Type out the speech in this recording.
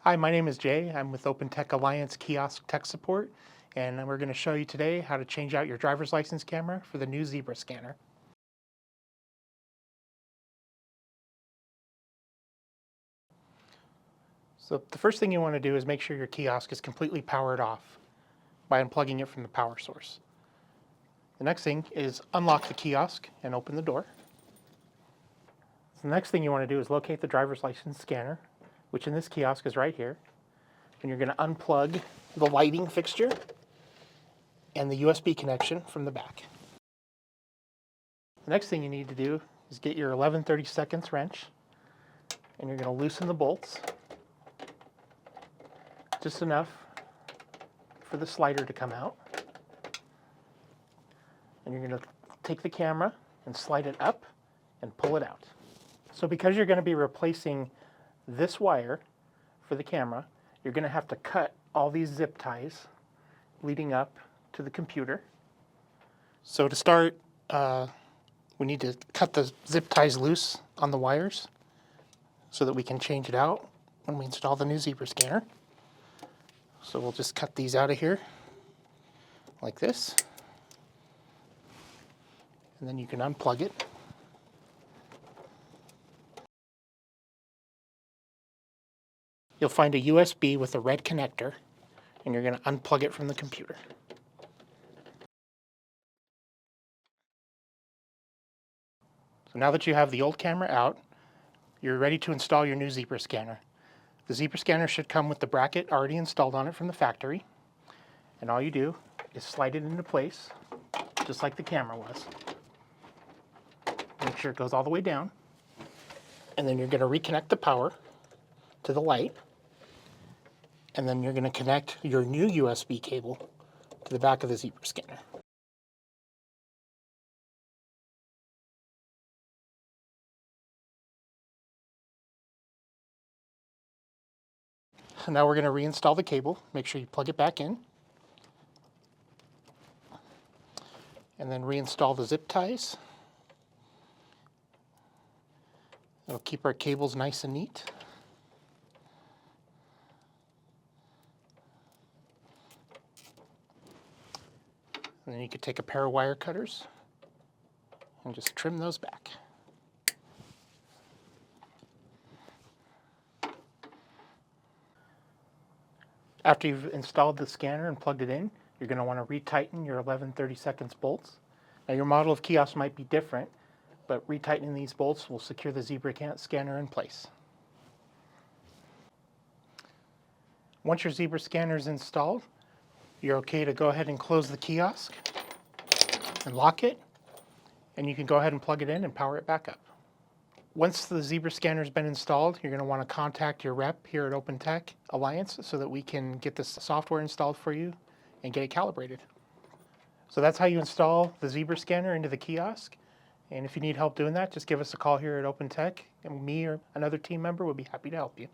Hi, my name is Jay. I'm with OpenTech Alliance Kiosk Tech Support, and we're going to show you today how to change out your driver's license camera for the new Zebra scanner. So the first thing you want to do is make sure your kiosk is completely powered off by unplugging it from the power source. The next thing is unlock the kiosk and open the door. The next thing you want to do is locate the driver's license scanner, which in this kiosk is right here. And you're going to unplug the lighting fixture and the USB connection from the back. The next thing you need to do is get your 11/32 wrench, and you're going to loosen the bolts just enough for the slider to come out. And you're going to take the camera and slide it up and pull it out. So because you're going to be replacing this wire for the camera, you're going to have to cut all these zip ties leading up to the computer. So to start, we need to cut the zip ties loose on the wires so that we can change it out when we install the new Zebra scanner. So we'll just cut these out of here like this. And then you can unplug it. You'll find a USB with a red connector, and you're going to unplug it from the computer. So now that you have the old camera out, you're ready to install your new Zebra scanner. The Zebra scanner should come with the bracket already installed on it from the factory, and all you do is slide it into place, just like the camera was. Make sure it goes all the way down, and then you're going to reconnect the power to the light, and then you're going to connect your new USB cable to the back of the Zebra scanner. Now we're going to reinstall the cable. Make sure you plug it back in. And then reinstall the zip ties. It'll keep our cables nice and neat. And then you could take a pair of wire cutters and just trim those back. After you've installed the scanner and plugged it in, you're going to want to retighten your 11/32 bolts. Now your model of kiosk might be different, but retightening these bolts will secure the Zebra scanner in place. Once your Zebra scanner is installed, you're okay to go ahead and close the kiosk and lock it, and you can go ahead and plug it in and power it back up. Once the Zebra scanner has been installed, you're going to want to contact your rep here at OpenTech Alliance so that we can get this software installed for you and get it calibrated. So that's how you install the Zebra scanner into the kiosk. And if you need help doing that, just give us a call here at OpenTech, and me or another team member would be happy to help you.